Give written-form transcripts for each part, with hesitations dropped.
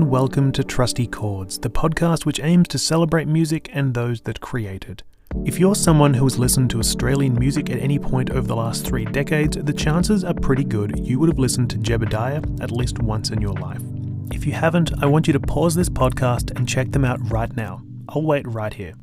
and welcome to Trusty Chords, the podcast which aims to celebrate music and those that create it. If you're someone who has listened to Australian music at any point over the last 3 decades, the chances are pretty good you would have listened to Jebediah at least once in your life. If you haven't, I want you to pause this podcast and check them out right now. I'll wait right here.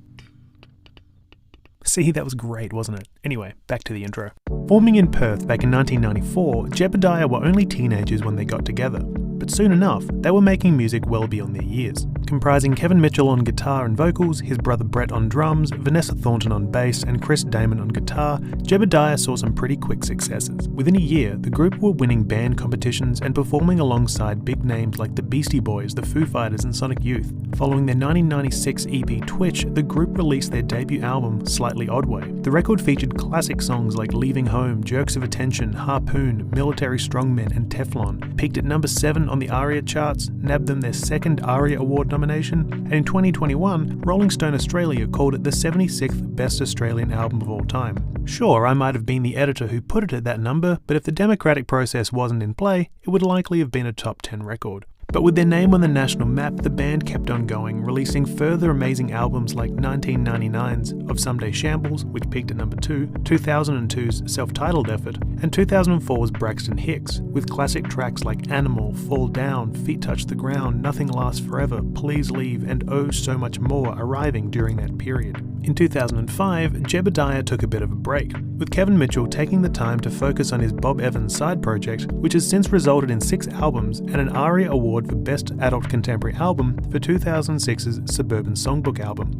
See, that was great, wasn't it? Anyway, back to the intro. Forming in Perth back in 1994, Jebediah were only teenagers when they got together. But soon enough, they were making music well beyond their years. Comprising Kevin Mitchell on guitar and vocals, his brother Brett on drums, Vanessa Thornton on bass, and Chris Damon on guitar, Jebediah saw some pretty quick successes. Within a year, the group were winning band competitions and performing alongside big names like the Beastie Boys, the Foo Fighters, and Sonic Youth. Following their 1996 EP Twitch, the group released their debut album, Slightly Odd Way. The record featured classic songs like Leaving Home, Jerks of Attention, Harpoon, Military Strongmen, and Teflon. Peaked at number 7 on the ARIA charts, nabbed them their second ARIA Award nomination, and in 2021, Rolling Stone Australia called it the 76th best Australian album of all time. Sure, I might have been the editor who put it at that number, but if the democratic process wasn't in play, it would likely have been a top 10 record. But with their name on the national map, the band kept on going, releasing further amazing albums like 1999's Of Someday Shambles, which peaked at number 2, 2002's self-titled effort, and 2004's Braxton Hicks, with classic tracks like Animal, Fall Down, Feet Touch the Ground, Nothing Lasts Forever, Please Leave, and Oh So Much More arriving during that period. In 2005, Jebediah took a bit of a break, with Kevin Mitchell taking the time to focus on his Bob Evans side project, which has since resulted in 6 albums and an ARIA Award for Best Adult Contemporary Album for 2006's Suburban Songbook album.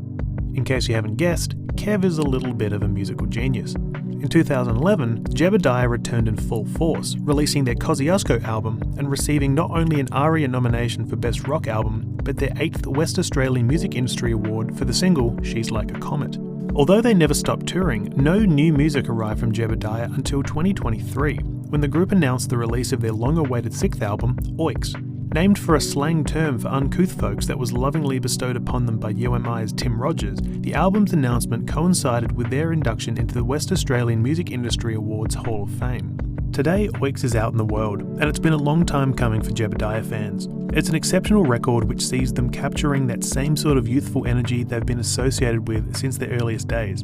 In case you haven't guessed, Kev is a little bit of a musical genius. In 2011, Jebediah returned in full force, releasing their Kosciuszko album and receiving not only an ARIA nomination for Best Rock Album, but their 8th West Australian Music Industry Award for the single She's Like a Comet. Although they never stopped touring, no new music arrived from Jebediah until 2023, when the group announced the release of their long-awaited 6th album, Oix. Named for a slang term for uncouth folks that was lovingly bestowed upon them by UMI's Tim Rogers, the album's announcement coincided with their induction into the West Australian Music Industry Awards Hall of Fame. Today, Oix is out in the world, and it's been a long time coming for Jebediah fans. It's an exceptional record which sees them capturing that same sort of youthful energy they've been associated with since their earliest days.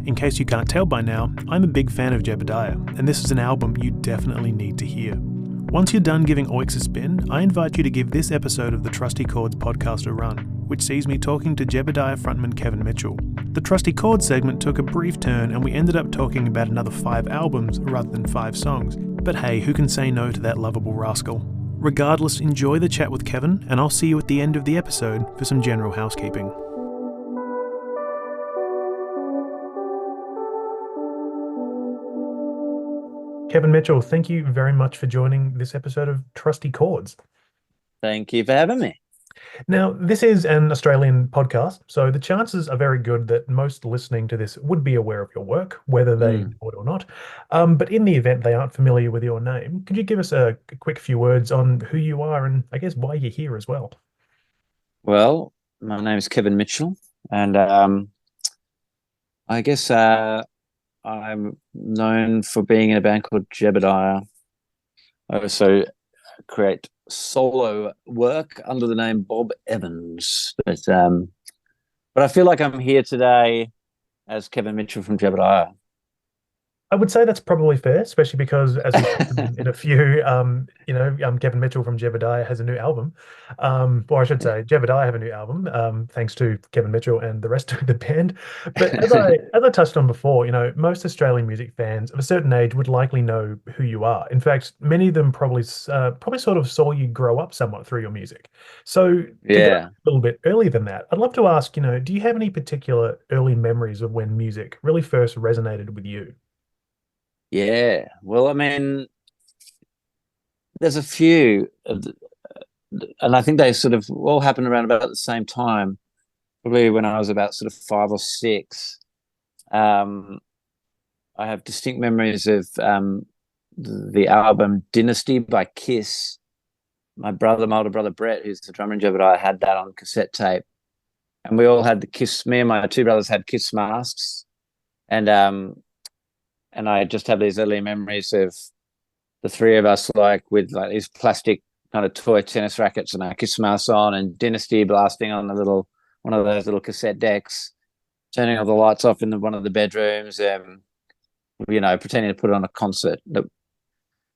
In case you can't tell by now, I'm a big fan of Jebediah, and this is an album you definitely need to hear. Once you're done giving Oix a spin, I invite you to give this episode of the Trusty Chords podcast a run, which sees me talking to Jebediah frontman Kevin Mitchell. The Trusty Chords segment took a brief turn and we ended up talking about another 5 albums rather than 5 songs, but hey, who can say no to that lovable rascal? Regardless, enjoy the chat with Kevin, and I'll see you at the end of the episode for some general housekeeping. Kevin Mitchell, thank you very much for joining this episode of Trusty Chords. Thank you for having me. Now, this is an Australian podcast, so the chances are very good that most listening to this would be aware of your work, whether they know it or not. But in the event they aren't familiar with your name, could you give us a quick few words on who you are and I guess why you're here as well? Well, my name is Kevin Mitchell, and I guess I'm known for being in a band called Jebediah. I also create solo work under the name Bob Evans. But I feel like I'm here today as Kevin Mitchell from Jebediah. I would say that's probably fair, especially because, as we talked in a few, Kevin Mitchell from Jebediah has a new album. Or I should say, Jebediah have a new album, thanks to Kevin Mitchell and the rest of the band. But as I touched on before, most Australian music fans of a certain age would likely know who you are. In fact, many of them probably sort of saw you grow up somewhat through your music. So to go a little bit earlier than that, I'd love to ask, do you have any particular early memories of when music really first resonated with you? Yeah, well, I mean, there's a few, and I think they sort of all happened around about the same time, probably when I was about sort of 5 or 6. I have distinct memories of the album Dynasty by Kiss. My older brother Brett, who's the drummer in Jebediah, had that on cassette tape, and we all had the Kiss. Me and my 2 brothers had Kiss masks, and I just have these early memories of the 3 of us, like with like these plastic kind of toy tennis rackets and a Kiss Mouse on, and Dynasty blasting on one of those little cassette decks, turning all the lights off in one of the bedrooms, pretending to put on a concert that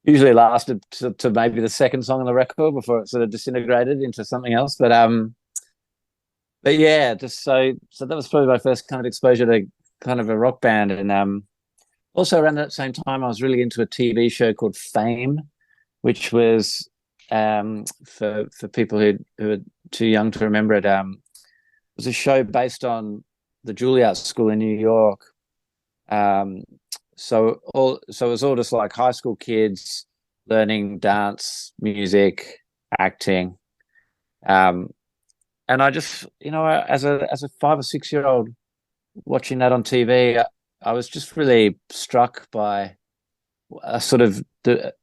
usually lasted to maybe the second song on the record before it sort of disintegrated into something else. But yeah, just so that was probably my first kind of exposure to kind of a rock band. And also around that same time, I was really into a TV show called Fame, which was for people who are too young to remember it. It was a show based on the Juilliard School in New York. So it was all just like high school kids learning dance, music, acting. And I just, as a 5 or 6 year old watching that on TV, I was just really struck by a sort of the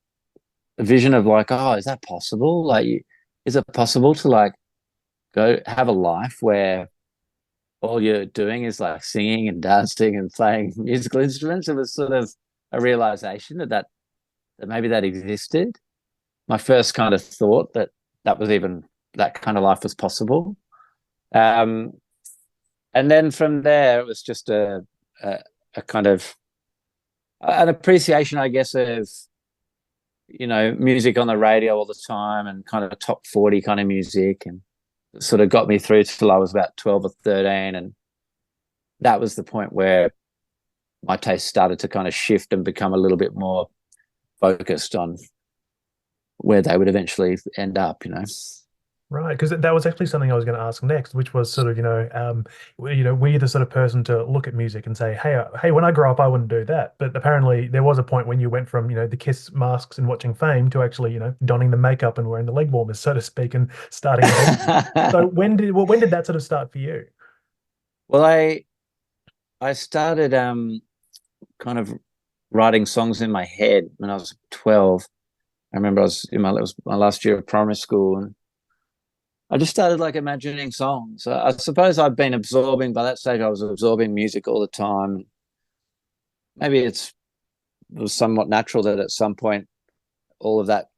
vision of like, oh, is that possible? Like, is it possible to like go have a life where all you're doing is like singing and dancing and playing musical instruments? It was sort of a realization that maybe that existed. My first kind of thought that was even that kind of life was possible. And then from there, it was just a kind of an appreciation, I guess, of music on the radio all the time and kind of top 40 kind of music, and it sort of got me through till I was about 12 or 13, and that was the point where my taste started to kind of shift and become a little bit more focused on where they would eventually end up. Right, because that was actually something I was going to ask next, which was sort of, were you the sort of person to look at music and say, hey, when I grow up, I wouldn't do that. But apparently there was a point when you went from, the Kiss masks and watching Fame to actually, donning the makeup and wearing the leg warmers, so to speak, and starting. So when did that sort of start for you? Well, I started kind of writing songs in my head when I was 12. I remember it was my last year of primary school, and I just started like imagining songs. I suppose I've been absorbing, by that stage I was absorbing music all the time. Maybe it was somewhat natural that at some point all of that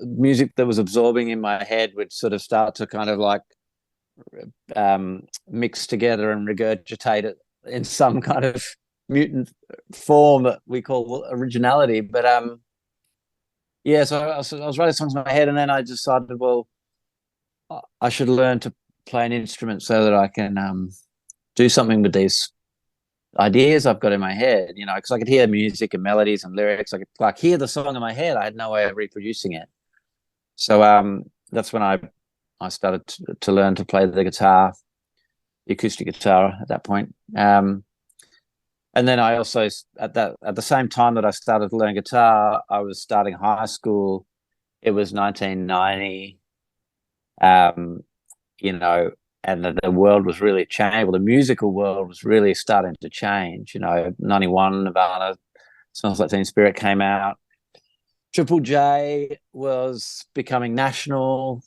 music that was absorbing in my head would sort of start to kind of like mix together and regurgitate it in some kind of mutant form that we call originality. But yeah, so I was writing songs in my head, and then I decided, well, I should learn to play an instrument so that I can do something with these ideas I've got in my head, because I could hear music and melodies and lyrics. I could like hear the song in my head. I had no way of reproducing it. So that's when I started to learn to play the guitar, the acoustic guitar at that point. And then I also, at the same time that I started to learn guitar, I was starting high school. It was 1990. And the world was really changing. Well, the musical world was really starting to change. 91, Nirvana, Smells Like Teen Spirit came out. Triple J was becoming national.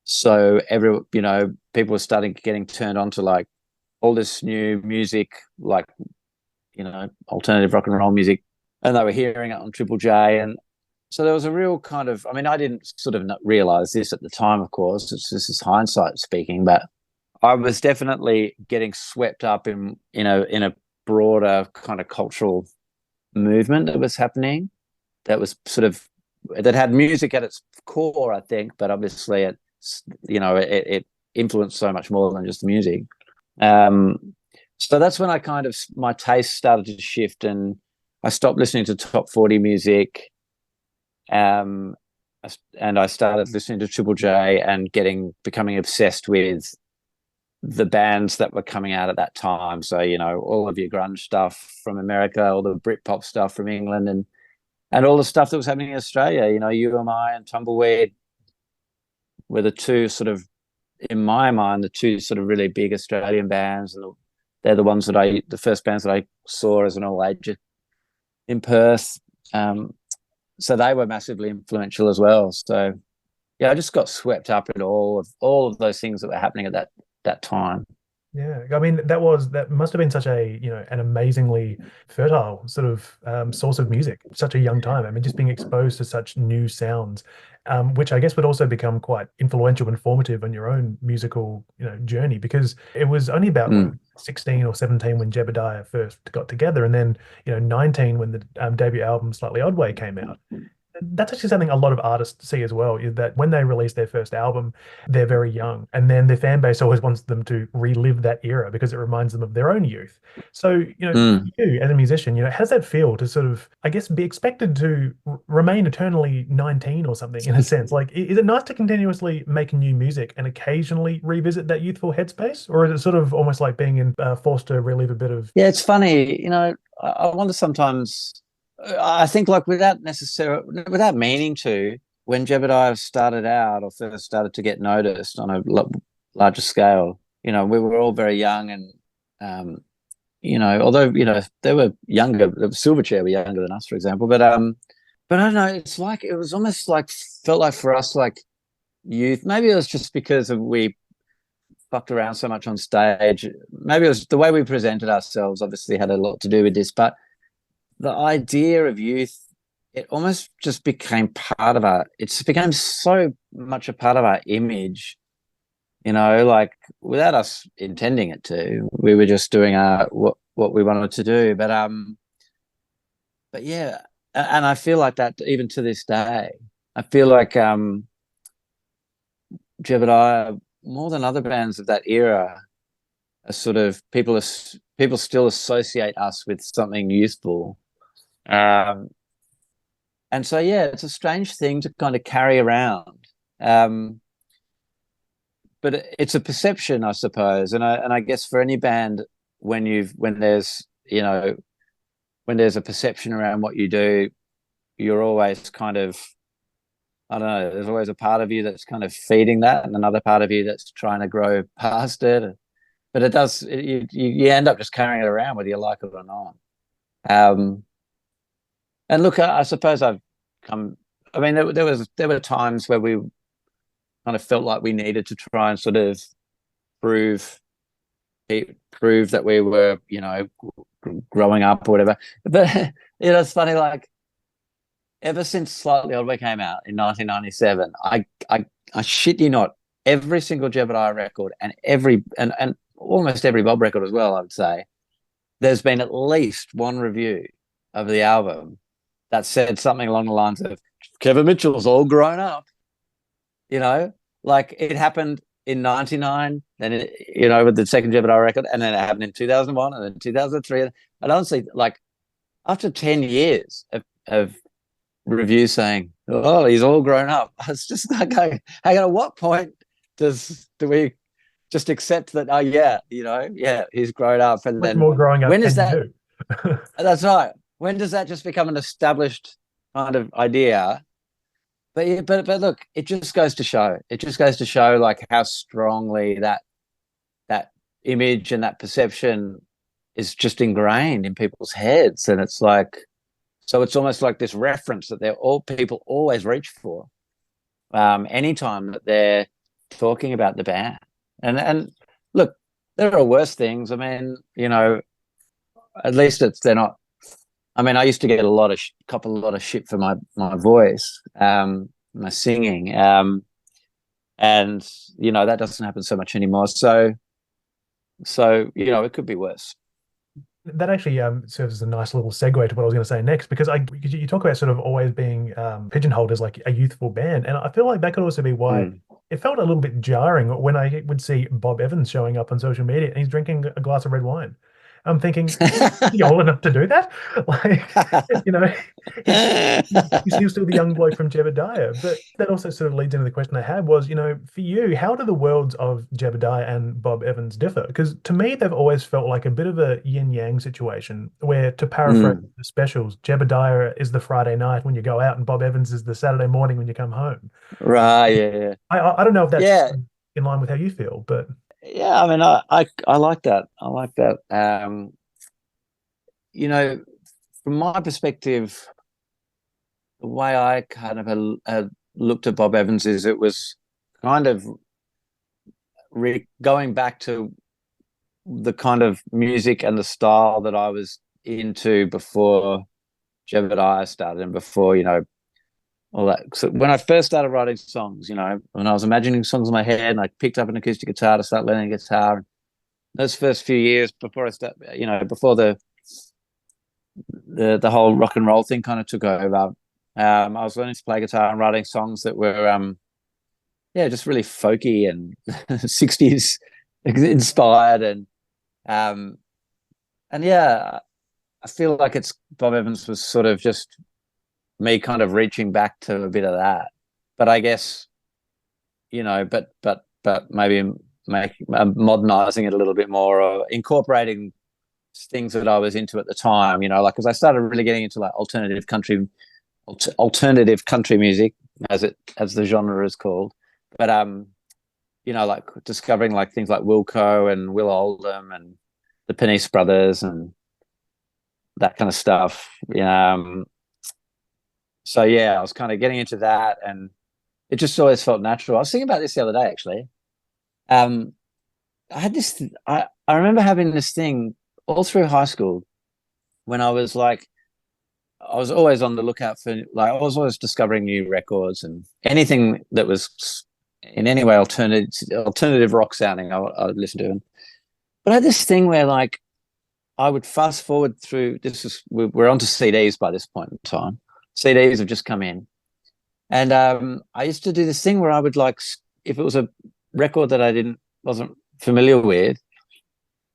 So people were getting turned on to like all this new music, like, alternative rock and roll music, and they were hearing it on Triple J. And so there was a real kind of, I didn't sort of not realize this at the time, of course. This is hindsight speaking, but I was definitely getting swept up in a broader kind of cultural movement that was happening. That was that had music at its core, I think, but obviously it influenced so much more than just music. So that's when my taste started to shift, and I stopped listening to top 40 music. And I started listening to Triple J and becoming obsessed with the bands that were coming out at that time. So, all of your grunge stuff from America, all the Britpop stuff from England, and all the stuff that was happening in Australia. UMI and Tumbleweed were the two sort of, in my mind, the two sort of really big Australian bands, and they're the ones the first bands that I saw as an all-age in Perth. So they were massively influential as well. So yeah, I just got swept up in all of those things that were happening at that time. Yeah, I mean that must have been such a an amazingly fertile sort of source of music, such a young time. I mean, just being exposed to such new sounds, which I guess would also become quite influential and formative on your own musical journey, because it was only about what, Mm, 16 or 17 when Jebediah first got together, and then 19 when the debut album Slightly Odd Way came out. That's actually something a lot of artists see as well, is that when they release their first album, they're very young, and then their fan base always wants them to relive that era because it reminds them of their own youth. So, for mm. you as a musician, how does that feel to sort of, I guess, be expected to remain eternally 19 or something in a sense? Like, is it nice to continuously make new music and occasionally revisit that youthful headspace, or is it sort of almost like being forced to relive a bit of? Yeah, it's funny, I wonder sometimes, I think like without meaning to, when Jebediah started out or first started to get noticed on a larger scale, we were all very young and, although, they were younger, Silverchair were younger than us, for example, but I don't know, it's like, it was almost like, felt like for us, like youth, maybe it was just because we fucked around so much on stage. Maybe it was the way we presented ourselves, obviously had a lot to do with this, but the idea of youth, it almost just became part of it's became so much a part of our image, like without us intending it to. We were just doing what we wanted to do. But yeah, and I feel like that even to this day. I feel like Jebediah, more than other bands of that era, are sort of people still associate us with something youthful. Um, and so yeah, it's a strange thing to kind of carry around. Um, but it's a perception, I suppose. And I guess for any band, when there's when there's a perception around what you do, you're always kind of, I don't know, there's always a part of you that's kind of feeding that, and another part of you that's trying to grow past it. But it does, you end up just carrying it around whether you like it or not. Um, and look, I suppose I've come. I mean, there were times where we kind of felt like we needed to try and sort of prove prove that we were, growing up or whatever. But it's funny, like ever since Slightly Odd Way came out in 1997, I shit you not, every single Jebediah record and and almost every Bob record as well, I would say, there's been at least one review of the album that said something along the lines of Kevin Mitchell's all grown up, like it happened in 99, then with the second Jebediah record, and then it happened in 2001 and then 2003. And honestly, like after 10 years of reviews saying, "Oh, he's all grown up," it's just like, hang on, at what point do we just accept that? Oh, yeah, yeah, he's grown up, and Much then more growing up when is can you that? do? That's right. When does that just become an established kind of idea? But yeah, but look, it just goes to show. It just goes to show like how strongly that image and that perception is just ingrained in people's heads, and it's like, so it's almost like this reference that people always reach for, anytime that they're talking about the band. And look, there are worse things. I mean, at least they're not. I mean, I used to get cop a lot of shit for my voice, my singing, and that doesn't happen so much anymore. So it could be worse. That actually serves as a nice little segue to what I was going to say next, because you talk about sort of always being pigeonholed as like a youthful band, and I feel like that could also be why Mm. it felt a little bit jarring when I would see Bob Evans showing up on social media and he's drinking a glass of red wine. I'm thinking, is he old enough to do that? Like, you know, he's he's still the young bloke from Jebediah. But that also sort of leads into the question I had was, for you, how do the worlds of Jebediah and Bob Evans differ? Because to me, they've always felt like a bit of a yin yang situation where, to paraphrase Mm. the specials, Jebediah is the Friday night when you go out and Bob Evans is the Saturday morning when you come home. Right, yeah, I don't know if that's yeah, in line with how you feel, but yeah. I mean, I like that. I like that. You know, from my perspective, the way I kind of looked at Bob Evans is it was kind of going back to the kind of music and the style that I was into before Jebediah started, and before, all that. So when I first started writing songs, when I was imagining songs in my head, and I picked up an acoustic guitar to start learning guitar, those first few years before I start, before the whole rock and roll thing kind of took over, I was learning to play guitar and writing songs that were just really folky and 60s inspired, and yeah, I feel like it's Bob Evans was sort of just me kind of reaching back to a bit of that, but I guess, but maybe modernizing it a little bit more, or incorporating things that I was into at the time, like, because I started really getting into like alternative country music, as the genre is called, but like discovering like things like Wilco and Will Oldham and the Penise Brothers and that kind of stuff. So yeah, I was kind of getting into that, and it just always felt natural. I was thinking about this the other day, actually. I had this. I remember having this thing all through high school, when I was always on the lookout for, like, I was always discovering new records, and anything that was in any way alternative rock sounding, I would listen to. But I had this thing where, like, I would fast forward through. We're onto CDs by this point in time. CDs have just come in, and I used to do this thing where I would, like, if it was a record that I wasn't familiar with,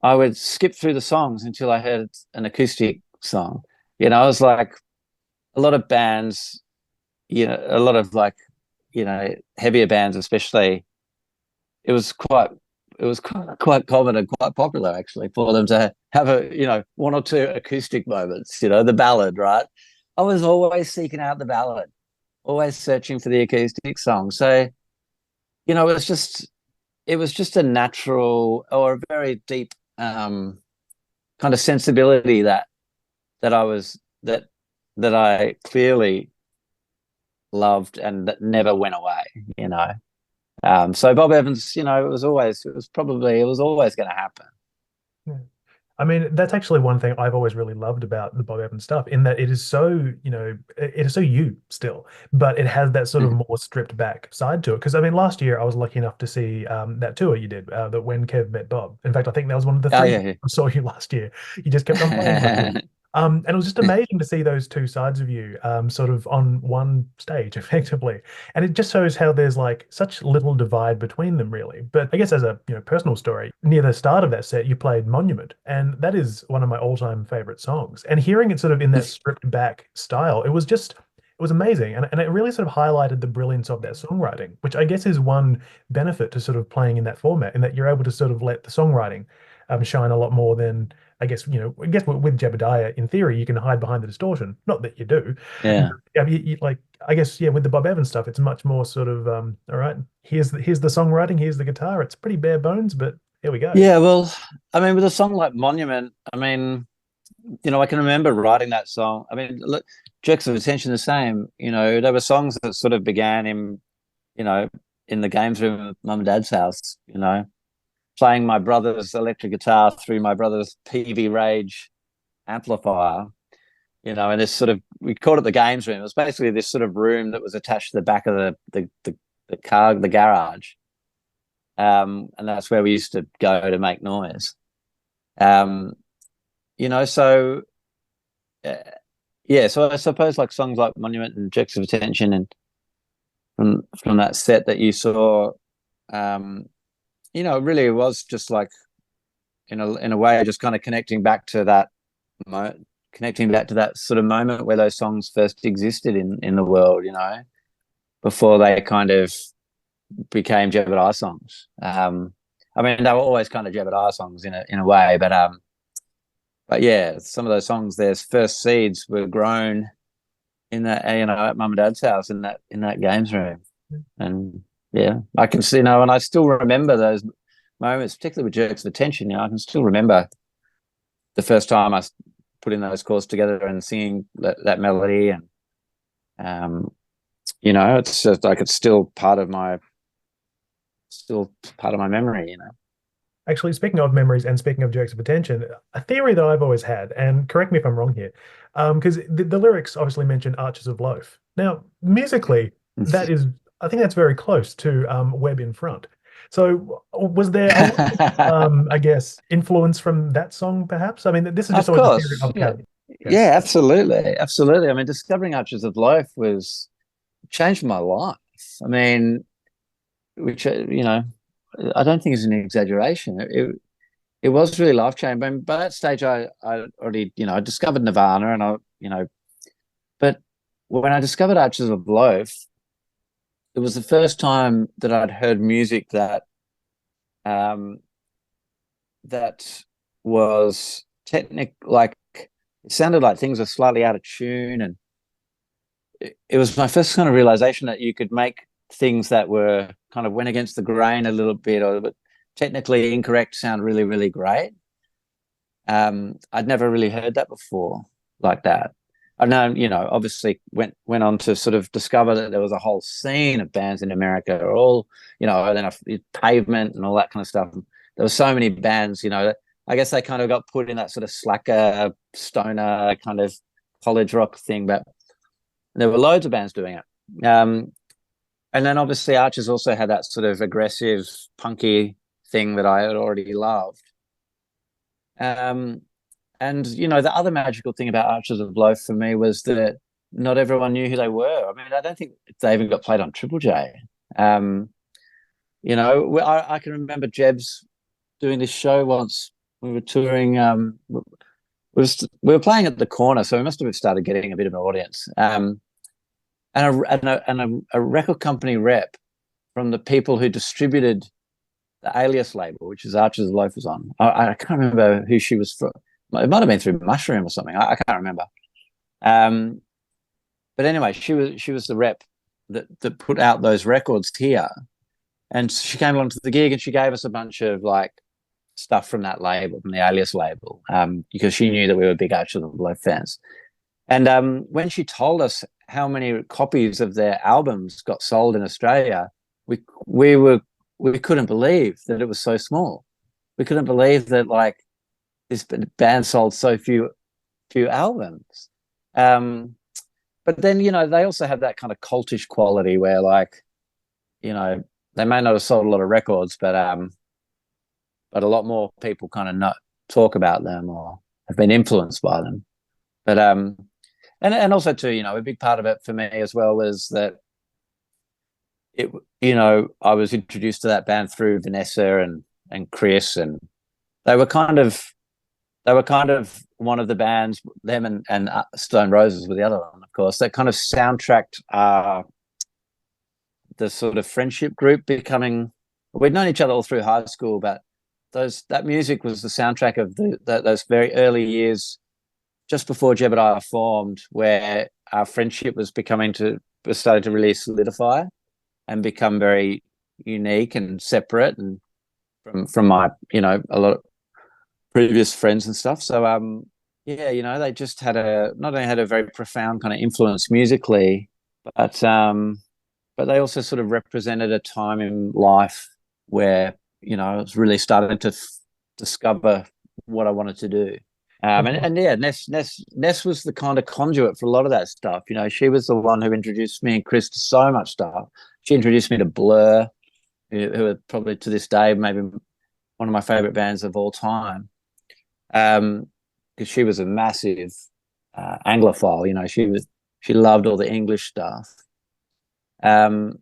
I would skip through the songs until I heard an acoustic song. It was like a lot of bands, a lot of, like, heavier bands, especially. It was quite common and quite popular, actually, for them to have one or two acoustic moments. The ballad, right? I was always seeking out the ballad, always searching for the acoustic song. So, it was just a natural, or a very deep kind of sensibility that I clearly loved, and that never went away. So Bob Evans, it was always going to happen. Yeah. I mean, that's actually one thing I've always really loved about the Bob Evans stuff, in that it is so, it is so you still, but it has that sort of more stripped back side to it. Because I mean, last year I was lucky enough to see that tour you did, that When Kev Met Bob. In fact, I think that was one of the three Yeah. I saw you last year. You just kept on playing. And it was just amazing to see those two sides of you, sort of on one stage, effectively. And it just shows how there's like such little divide between them, really. But I guess as a personal story, near the start of that set, you played Monument, and that is one of my all-time favorite songs. And hearing it sort of in that stripped back style, it was amazing, and it really sort of highlighted the brilliance of that songwriting, which I guess is one benefit to sort of playing in that format, in that you're able to sort of let the songwriting shine a lot more than, I guess, with Jebediah, in theory, you can hide behind the distortion. Not that you do. Yeah. Like, I guess, yeah, with the Bob Evans stuff, it's much more sort of, all right, here's the songwriting, here's the guitar. It's pretty bare bones, but here we go. Yeah, well, I mean, with a song like Monument, I mean, I can remember writing that song. I mean, look, Jerks of Attention the same. There were songs that sort of began in the games room of Mum and Dad's house, playing my brother's electric guitar through my brother's PV Rage amplifier, and this sort of, we called it the games room. It was basically this sort of room that was attached to the back of the garage. And that's where we used to go to make noise. So so I suppose, like, songs like Monument and Jerks of Attention, and from that set that you saw, it really was just like, in a way, just kind of connecting back to that sort of moment where those songs first existed in the world, before they kind of became Jebediah songs. I mean, they were always kind of Jebediah songs in a way, but yeah, some of those songs, their first seeds were grown in that, at Mum and Dad's house, in that games room. And yeah, I can see, and I still remember those moments, particularly with Jerks of Attention. I can still remember the first time I putting those chords together and singing that melody, and it's just like, it's still part of my memory. Actually, speaking of memories and speaking of jerks of attention, a theory that I've always had, and correct me if I'm wrong here, because the lyrics obviously mention Arches of Loaf. Now, musically, that is, I think that's very close to Web in Front. So, was there a lot of, I guess, influence from that song, perhaps? I mean, this is just Of always a theory course, I've yeah, had. yeah, Yes. absolutely, absolutely. I mean, discovering Arches of Loaf was changed my life. I mean, which I don't think is an exaggeration. It was really life changing. But by that stage, I already I discovered Nirvana, and but when I discovered Arches of Loaf, it was the first time that I'd heard music um that was technic like it sounded like things were slightly out of tune, and it was my first kind of realization that you could make things that were kind of went against the grain a little bit, or but technically incorrect, sound really, really great. I'd never really heard that before like that. I know, obviously went on to sort of discover that there was a whole scene of bands in America, all, and then Pavement and all that kind of stuff. There were so many bands, I guess they kind of got put in that sort of slacker, stoner kind of college rock thing, but there were loads of bands doing it. And then obviously Archers also had that sort of aggressive, punky thing that I had already loved. Um, and the other magical thing about Archers of Loaf for me was that not everyone knew who they were. I mean, I don't think they even got played on Triple J. I can remember Jebs doing this show once. We were touring. We were playing at the Corner, so we must have started getting a bit of an audience. And a record company rep from the people who distributed the Alias label, which is Archers of Loaf was on. I can't remember who she was from. It might have been through Mushroom or something. I can't remember. But anyway, she was the rep that put out those records here, and she came along to the gig and she gave us a bunch of like stuff from that label, from the Alias label, because she knew that we were big Archers of Loaf fans. And when she told us how many copies of their albums got sold in Australia, we couldn't believe that it was so small. We couldn't believe that like this band sold so few albums. But then they also have that kind of cultish quality where like they may not have sold a lot of records, but a lot more people kind of not talk about them or have been influenced by them. But and also too, a big part of it for me as well was that I was introduced to that band through Vanessa and Chris, and they were kind of one of the bands, them and Stone Roses were the other one, of course, that kind of soundtracked the sort of friendship group becoming. We'd known each other all through high school, but that music was the soundtrack of those very early years, just before Jebediah formed, where our friendship was starting to really solidify and become very unique and separate, and from my a lot of previous friends and stuff. So they just not only had a very profound kind of influence musically, but they also sort of represented a time in life where I was really starting to discover what I wanted to do. And yeah, Ness was the kind of conduit for a lot of that stuff. She was the one who introduced me and Chris to so much stuff. She introduced me to Blur, who are probably to this day maybe one of my favorite bands of all time. Because she was a massive Anglophile. She loved all the English stuff. And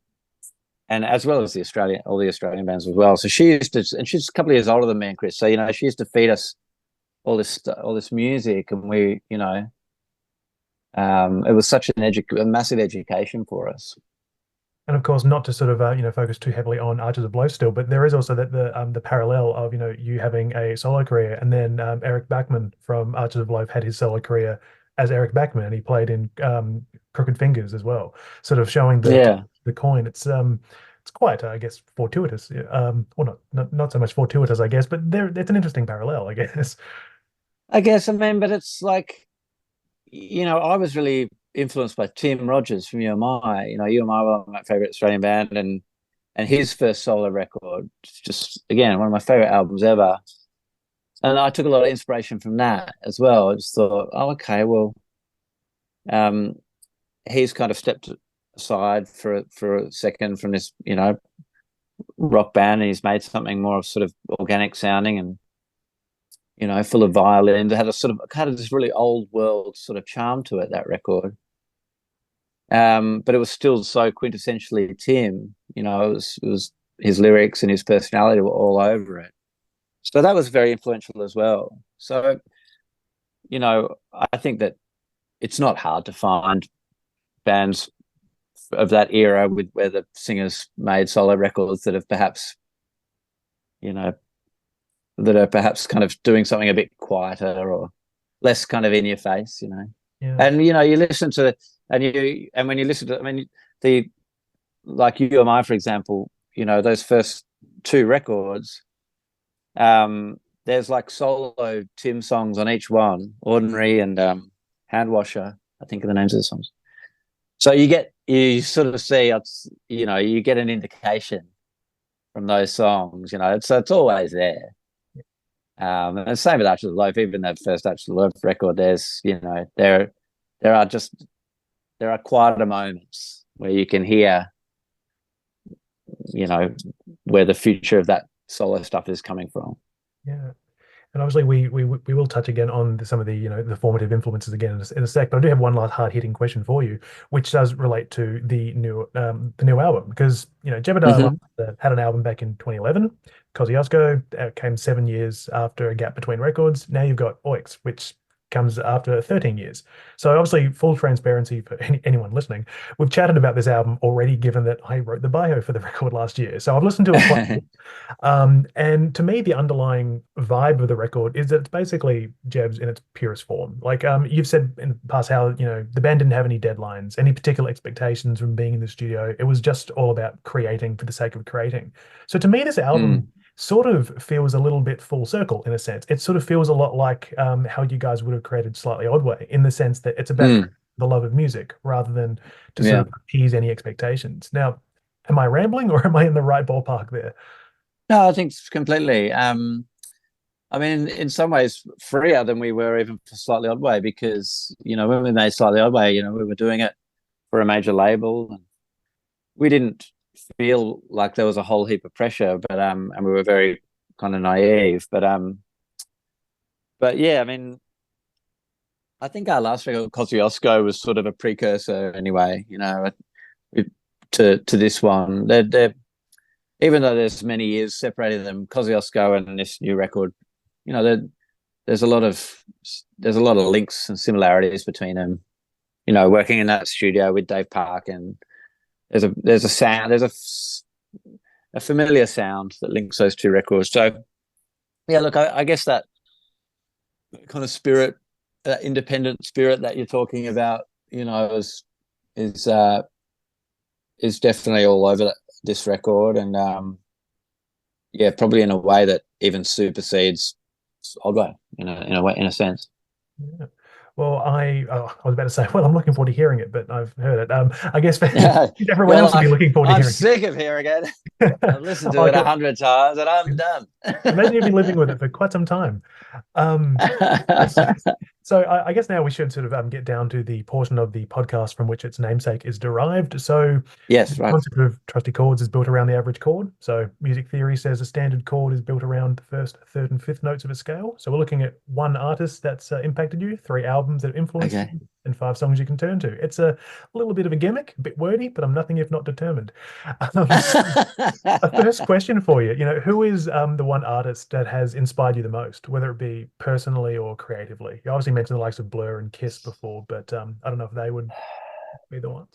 as well as all the Australian bands as well. So she's a couple of years older than me and Chris. So she used to feed us all this music, and we, it was such a massive education for us. And of course, not to sort of focus too heavily on Archers of Loaf still, but there is also that the parallel of you having a solo career, and then Eric Bachman from Archers of Loaf had his solo career as Eric Bachman, and he played in Crooked Fingers as well, sort of showing the coin. It's quite I guess fortuitous. Well, not so much fortuitous, I guess, but it's an interesting parallel, I guess. I mean, but it's like, I was really influenced by Tim Rogers from UMI. UMI were my favorite Australian band, and and his first solo record, just again one of my favorite albums ever. And I took a lot of inspiration from that as well. I just thought, oh, okay, well, um, he's kind of stepped aside for a second from this, rock band, and he's made something more sort of organic sounding and full of violins. It had a sort of kind of this really old world sort of charm to it, that record. But it was still so quintessentially Tim. It was his lyrics and his personality were all over it. So that was very influential as well. So, I think that it's not hard to find bands of that era where the singers made solo records that have perhaps, that are perhaps kind of doing something a bit quieter or less kind of in your face, Yeah. And you listen to and when you listen to, I mean, like You Am I, for example, those first two records, there's like solo Tim songs on each one, Ordinary and Hand Washer, I think are the names of the songs. So you sort of see, you get an indication from those songs, so it's always there. And the same with Actual Love, even that first Actual Love record, there's, there are quieter moments where you can hear, where the future of that solo stuff is coming from. Yeah. And obviously, we will touch again on some of the the formative influences again in a sec. But I do have one last hard hitting question for you, which does relate to the new album, because Jebediah had an album back in 2011. Kosciuszko came 7 years after a gap between records. Now you've got Oix, which comes after 13 years. So obviously, full transparency for anyone listening, we've chatted about this album already, given that I wrote the bio for the record last year. So I've listened to it quite and to me, the underlying vibe of the record is that it's basically Jeb's in its purest form. Like you've said in the past how, the band didn't have any deadlines, any particular expectations from being in the studio. It was just all about creating for the sake of creating. So to me, this album sort of feels a little bit full circle in a sense. It sort of feels a lot like how you guys would have created Slightly Odd Way, in the sense that it's about the love of music rather than to sort of appease any expectations. Now, am I rambling or am I in the right ballpark there? No, I think completely. I mean, in some ways, freer than we were even for Slightly Odd Way, because when we made Slightly Odd Way, we were doing it for a major label, and we didn't feel like there was a whole heap of pressure, but and we were very kind of naive, but yeah, I mean, I think our last record, Kosciuszko, was sort of a precursor anyway, to this one. They're even though there's many years separating them, Kosciuszko and this new record, there's a lot of links and similarities between them. Working in that studio with Dave Park, and there's a sound, there's a familiar sound that links those two records. So yeah, look, I guess that kind of spirit, that independent spirit that you're talking about, is definitely all over this record, and yeah, probably in a way that even supersedes Odd Way, in a sense. Yeah. Well, I was about to say, well, I'm looking forward to hearing it, but I've heard it. I guess everyone else will be looking forward to hearing it. I'm sick of hearing it. I've listened to it 100 times and I'm done. Imagine you've been living with it for quite some time. So I guess now we should sort of get down to the portion of the podcast from which its namesake is derived. So yes, the right. concept of trusty chords is built around the average chord. So music theory says a standard chord is built around the first, third, and fifth notes of a scale. So we're looking at one artist that's impacted you, 3 albums that have influenced you, and 5 songs you can turn to. It's a little bit of a gimmick, a bit wordy, but I'm nothing if not determined. A first question for you, who is the one artist that has inspired you the most, whether it be personally or creatively? You obviously mentioned the likes of Blur and Kiss before, but I don't know if they would be the ones.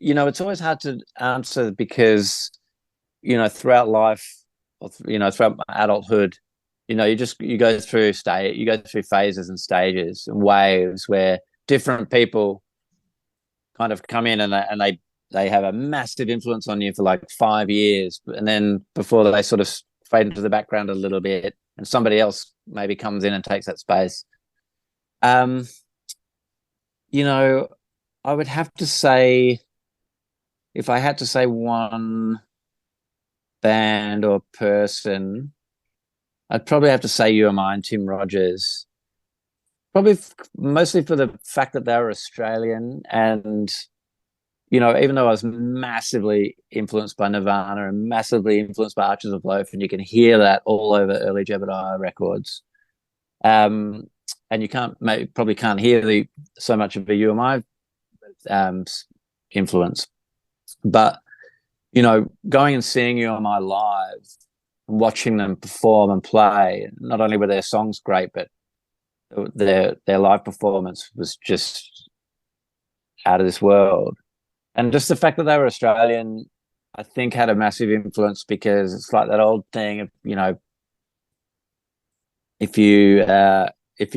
It's always hard to answer because, throughout life, or throughout my adulthood, you go through phases and stages and waves where different people kind of come in and they have a massive influence on you for like 5 years, and then before they sort of fade into the background a little bit, and somebody else maybe comes in and takes that space. I would have to say if I had to say one band or person, I'd probably have to say You Are Mine, Tim Rogers. Probably mostly for the fact that they were Australian, and even though I was massively influenced by Nirvana and massively influenced by Archers of Loaf, and you can hear that all over early Jebediah records, and you probably can't hear so much of the You Are Mine influence, but going and seeing You Are Mine live, and watching them perform and play, not only were their songs great, but their live performance was just out of this world. And just the fact that they were Australian, I think, had a massive influence, because it's like that old thing of, if you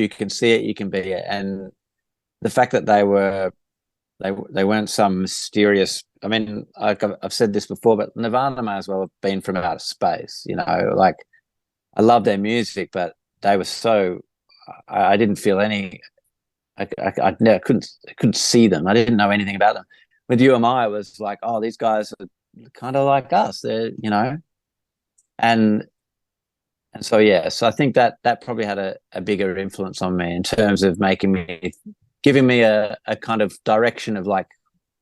can see it, you can be it. And the fact that they weren't some mysterious. I mean, I've said this before, but Nirvana may as well have been from outer space. Like, I love their music, but they were so. I didn't feel any. I couldn't see them. I didn't know anything about them. With UMI, it was like, oh, these guys are kind of like us. They're, and so yeah. So I think that probably had a bigger influence on me in terms of giving me a kind of direction of like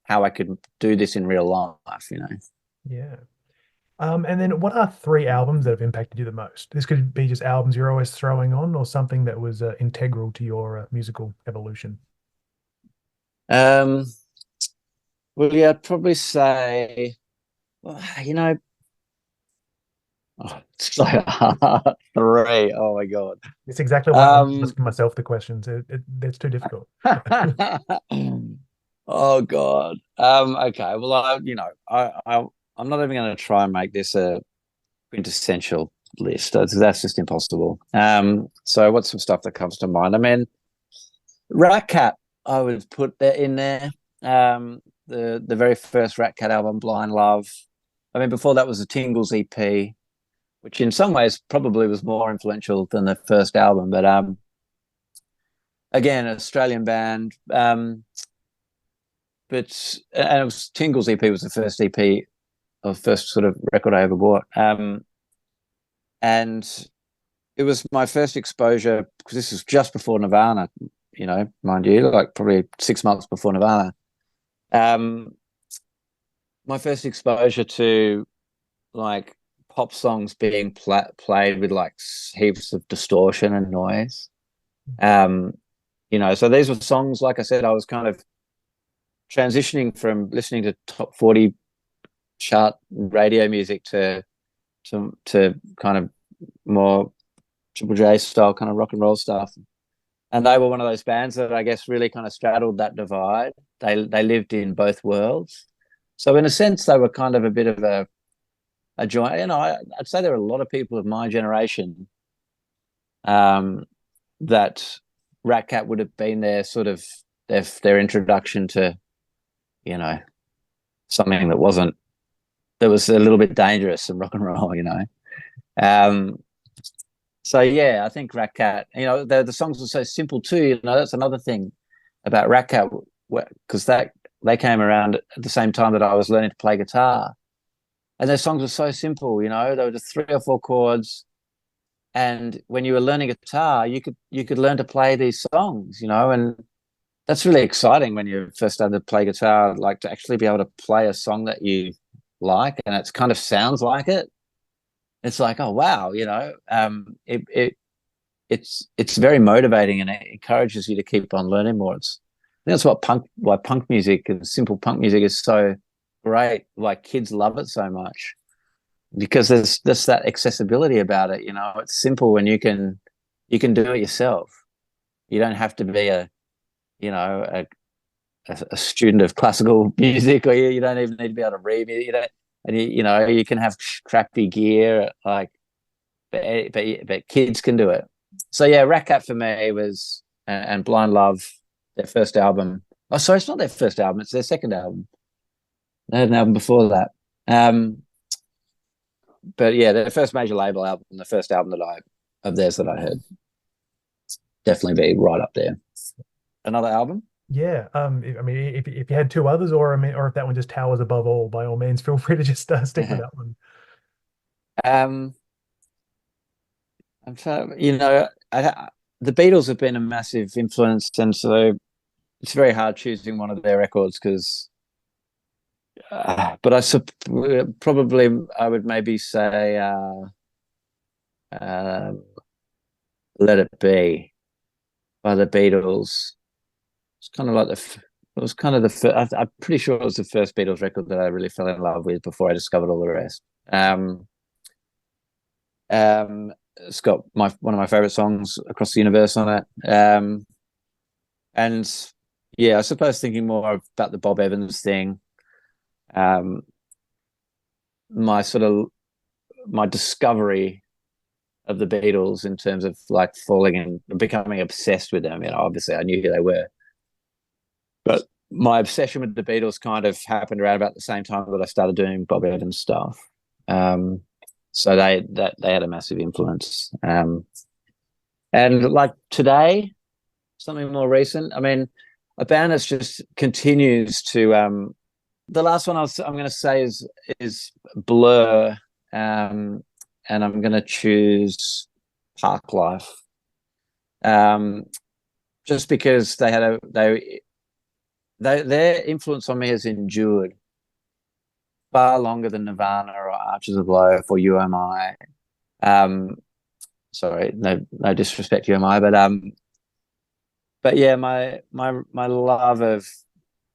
how I could do this in real life. Yeah. And then what are 3 albums that have impacted you the most? This could be just albums you're always throwing on, or something that was integral to your musical evolution. Well, yeah, I'd probably say, well, it's like 3. Oh my God. It's exactly why I'm asking myself the questions. It's too difficult. Oh God. Okay. Well, I'm not even going to try and make this a quintessential list. That's just impossible. So what's some stuff that comes to mind? I mean, Rat Cat, I would put that in there. The very first Rat Cat album, Blind Love. I mean, before that was the Tingles EP, which in some ways probably was more influential than the first album. But again, an Australian band. And it was Tingles EP was the first EP, or first sort of record I ever bought. And it was my first exposure, because this was just before Nirvana, mind you, like probably 6 months before Nirvana. My first exposure to like pop songs being played with like heaps of distortion and noise. So these were songs, like I said, I was kind of transitioning from listening to top 40 chart radio music to kind of more Triple J style kind of rock and roll stuff. And they were one of those bands that I guess really kind of straddled that divide. They lived in both worlds. So in a sense, they were kind of a bit of a joint. I'd say there are a lot of people of my generation that Rat Cat would have been their sort of their introduction to, something that was a little bit dangerous and rock and roll, So yeah, I think Rat Cat, the songs were so simple too. That's another thing about Rat Cat, because they came around at the same time that I was learning to play guitar, and their songs were so simple. They were just 3 or 4 chords, and when you were learning guitar, you could learn to play these songs, and that's really exciting when you first started to play guitar, like to actually be able to play a song that you like and it kind of sounds like it. It's like, oh wow, it's very motivating, and it encourages you to keep on learning more. I think that's why punk music and simple punk music is so great. Like, kids love it so much because there's just that accessibility about it. It's simple, and you can do it yourself. You don't have to be a student of classical music, or you don't even need to be able to read it. And you can have crappy gear, like, but kids can do it. So yeah, Rat Cat for me was, and Blind Love, their first album. Oh, sorry, it's not their first album; it's their second album. They had an album before that. But yeah, their first major label album, the first album of theirs that I heard, definitely be right up there. Another album? Yeah. I mean, if you had two others, or I mean, or if that one just towers above all, by all means, feel free to just stick with that one. Um, I'm trying, the Beatles have been a massive influence, and so it's very hard choosing one of their records because, but probably I would maybe say um, "Let It Be" by the Beatles. It's kind of like it was kind of the first, I'm pretty sure it was the first Beatles record that I really fell in love with before I discovered all the rest. It's got one of my favorite songs, "Across the Universe," on it. And yeah, I suppose thinking more about the Bob Evans thing, um, my sort of my discovery of the Beatles in terms of like falling and becoming obsessed with them. Obviously I knew who they were, but my obsession with the Beatles kind of happened around about the same time that I started doing Bob Evans stuff. Um, so they had a massive influence. And like today, something more recent. I mean, a band that's just continues to. The last one I'm going to say is Blur, and I'm going to choose Park Life, just because their influence on me has endured far longer than Nirvana or Archers of Loaf or UMI. Um, sorry, no disrespect to UMI, but yeah, my love of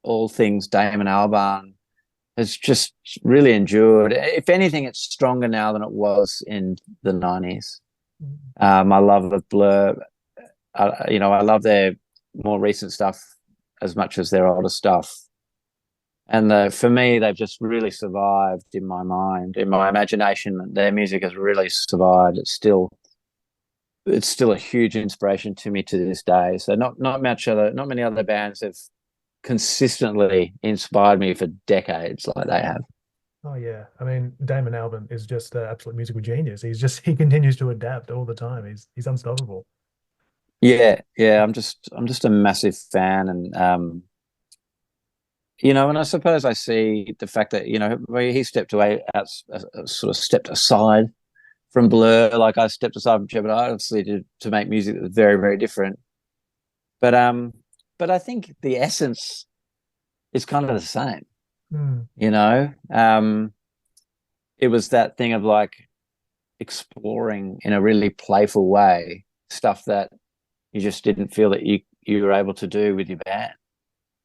all things Damon Albarn has just really endured. If anything, it's stronger now than it was in the 90s. My love of Blur, I love their more recent stuff as much as their older stuff. And for me, they've just really survived in my mind, in my imagination. Their music has really survived. It's still a huge inspiration to me to this day. So not many other bands have consistently inspired me for decades like they have. Oh yeah, I mean, Damon Albarn is just an absolute musical genius. He continues to adapt all the time. He's unstoppable. Yeah, yeah. I'm just a massive fan, and and I suppose I see the fact that where he stepped away, sort of stepped aside from Blur, like I stepped aside from Jebediah, obviously to make music that was very, very different. But I think the essence is kind of the same. Mm. You know, it was that thing of like exploring in a really playful way stuff that you just didn't feel that you were able to do with your band.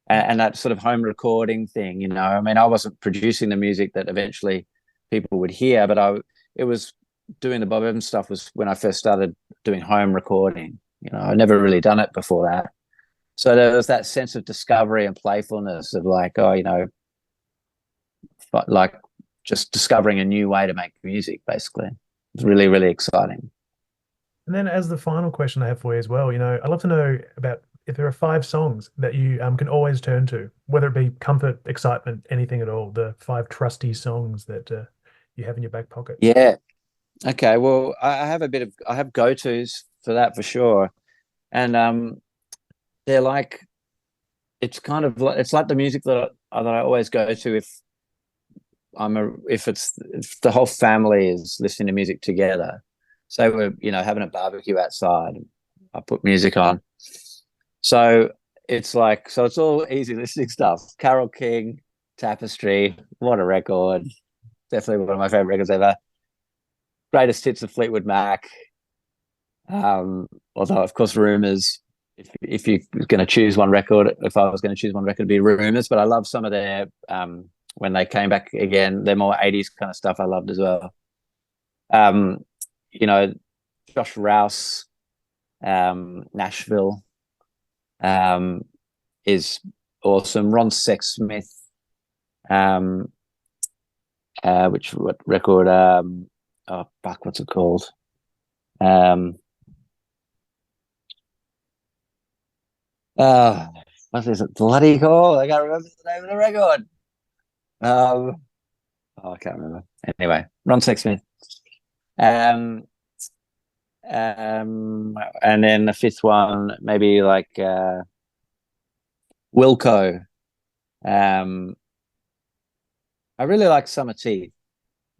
And that sort of home recording thing, I mean, I wasn't producing the music that eventually people would hear, but it was doing the Bob Evans stuff was when I first started doing home recording. I'd never really done it before that. So there was that sense of discovery and playfulness of like, but like just discovering a new way to make music, basically. It's really, really exciting. And then, as the final question I have for you as well, I'd love to know about if there are five songs that you can always turn to, whether it be comfort, excitement, anything at all. The five trusty songs that you have in your back pocket. Yeah. Okay. Well, I have go-tos for that for sure. And they're like, it's like the music that I always go to if the whole family is listening to music together. So we're, having a barbecue outside. I put music on. So it's all easy listening stuff. Carole King, Tapestry, what a record. Definitely one of my favorite records ever. Greatest hits of Fleetwood Mac. Although of course Rumours, if you're going to choose one record, if I was going to choose one record, it'd be Rumours. But I love some of their when they came back again, their more 80s kind of stuff I loved as well. Um, you know, Josh Rouse, Nashville, um, is awesome. Ron Sexsmith, um, what record? Oh, fuck, what's it called? Um, uh, what is it bloody called? I can't remember the name of the record. I can't remember. Anyway, Ron Sexsmith. Um, and then the fifth one, maybe like Wilco. I really like Summer Teeth.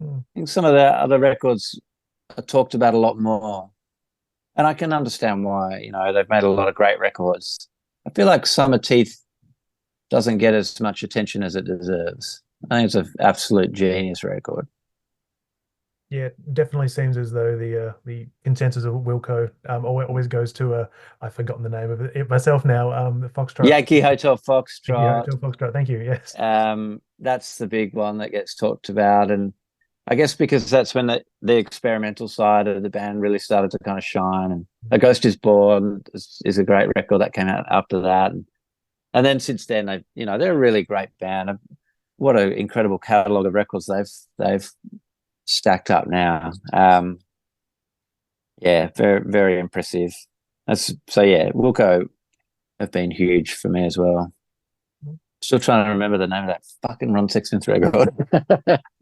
I think some of the other records are talked about a lot more, and I can understand why. They've made a lot of great records. I feel like Summer Teeth doesn't get as much attention as it deserves. I think it's an absolute genius record. Yeah, it definitely seems as though the consensus of Wilco always goes to I've forgotten the name of it myself now. The Foxtrot. Yankee Hotel Foxtrot. Yankee Hotel Foxtrot. Thank you. Yes. That's the big one that gets talked about, and I guess because that's when the experimental side of the band really started to kind of shine. And A Ghost Is Born is a great record that came out after that, and then since then they're a really great band. What an incredible catalog of records they've stacked up now. Very, very impressive. Wilco have been huge for me as well. Still trying to remember the name of that fucking Ron Sexsmith record.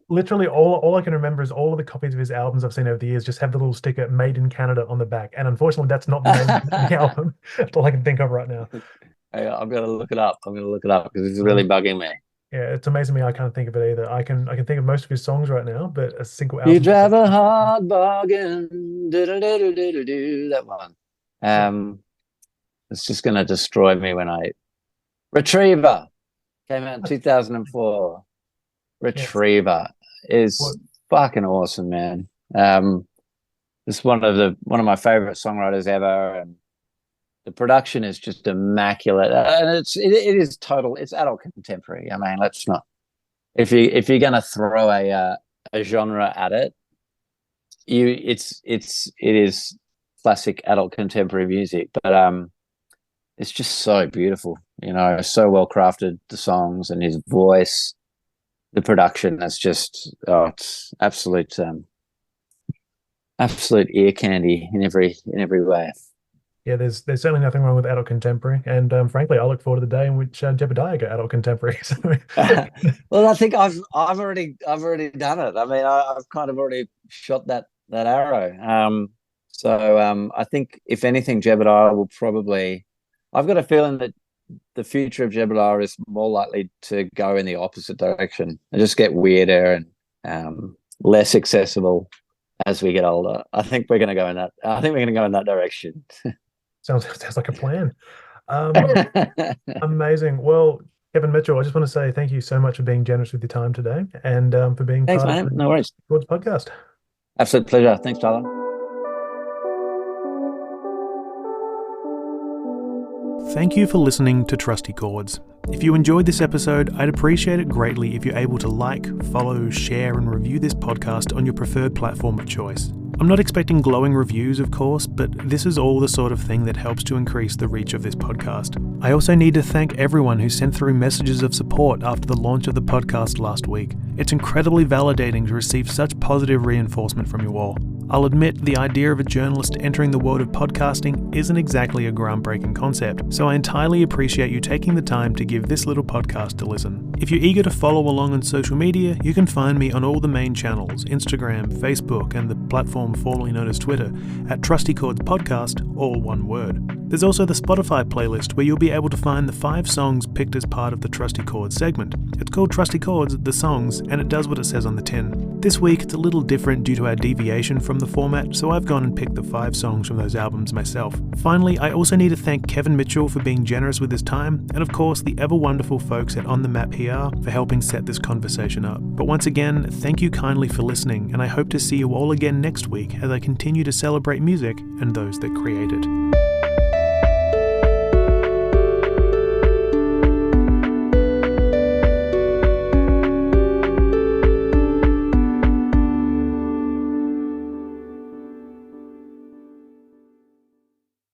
Literally all I can remember is all of the copies of his albums I've seen over the years just have the little sticker "Made in Canada" on the back, and unfortunately that's not the name of the album. That's all I can think of right now. Hey, I'm gonna look it up because it's really bugging me. Yeah, it's amazing me. I can't think of it either. I can think of most of his songs right now, but a single album. You drive a hard bargain, that one. It's just gonna destroy me when Retriever came out in 2004. Retriever is fucking awesome, man. It's one of my favorite songwriters ever, and the production is just immaculate, and it is total. It's adult contemporary. I mean, let's not. If you're gonna throw a genre at it, it is classic adult contemporary music, but it's just so beautiful. So well crafted, the songs and his voice, the production. That's just it's absolute ear candy in every way. Yeah, there's certainly nothing wrong with adult contemporary, and frankly, I look forward to the day in which Jebediah go adult contemporary. Well, I think I've already done it. I mean, I've kind of already shot that arrow. I think if anything, Jebediah will probably. I've got a feeling that the future of Jebediah is more likely to go in the opposite direction and just get weirder and less accessible as we get older. I think we're going to go in that direction. Sounds like a plan. Amazing. Well, Kevin Mitchell, I just want to say thank you so much for being generous with your time today and for being Thanks, part man. of the No worries. Chords podcast. Absolute pleasure. Thanks, Tyler. Thank you for listening to Trusty Chords. If you enjoyed this episode, I'd appreciate it greatly if you're able to like, follow, share, and review this podcast on your preferred platform of choice. I'm not expecting glowing reviews, of course, but this is all the sort of thing that helps to increase the reach of this podcast. I also need to thank everyone who sent through messages of support after the launch of the podcast last week. It's incredibly validating to receive such positive reinforcement from you all. I'll admit the idea of a journalist entering the world of podcasting isn't exactly a groundbreaking concept, so I entirely appreciate you taking the time to give this little podcast a listen. If you're eager to follow along on social media, you can find me on all the main channels, Instagram, Facebook, and the platform formerly known as Twitter, at Trusty Chords Podcast, all one word. There's also the Spotify playlist where you'll be able to find the 5 songs picked as part of the Trusty Chords segment. It's called Trusty Chords, The Songs, and it does what it says on the tin. This week it's a little different due to our deviation from the format, so I've gone and picked the 5 songs from those albums myself. Finally, I also need to thank Kevin Mitchell for being generous with his time, and of course the ever wonderful folks at On The Map PR for helping set this conversation up. But once again, thank you kindly for listening, and I hope to see you all again next week as I continue to celebrate music and those that create it.